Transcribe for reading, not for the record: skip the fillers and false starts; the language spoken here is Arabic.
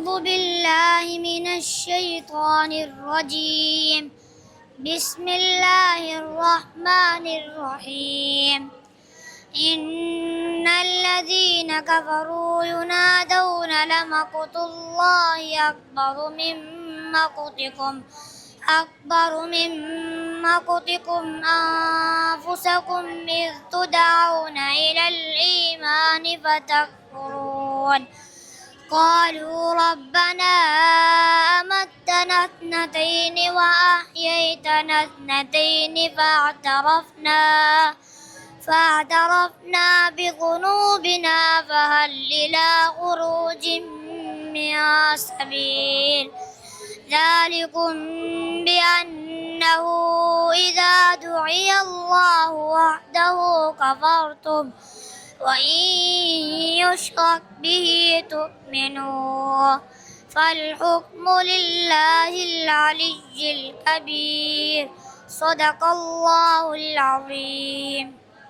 أعوذ بالله من الشيطان الرجيم. بسم الله الرحمن الرحيم. إن الذين كفروا ينادون لمقت الله أكبر من مقتكم أنفسكم إذ تدعون إلى الإيمان فتكفرون. قالوا ربنا أمتنا اثنتين وأحييتنا اثنتين فاعترفنا بذنوبنا فهل إلى خروج من سبيل. ذلكم بأنه إذا دعي الله وحده كفرتم وإن يشرك به تؤمنوا فالحكم لله العلي الكبير. صدق الله العظيم.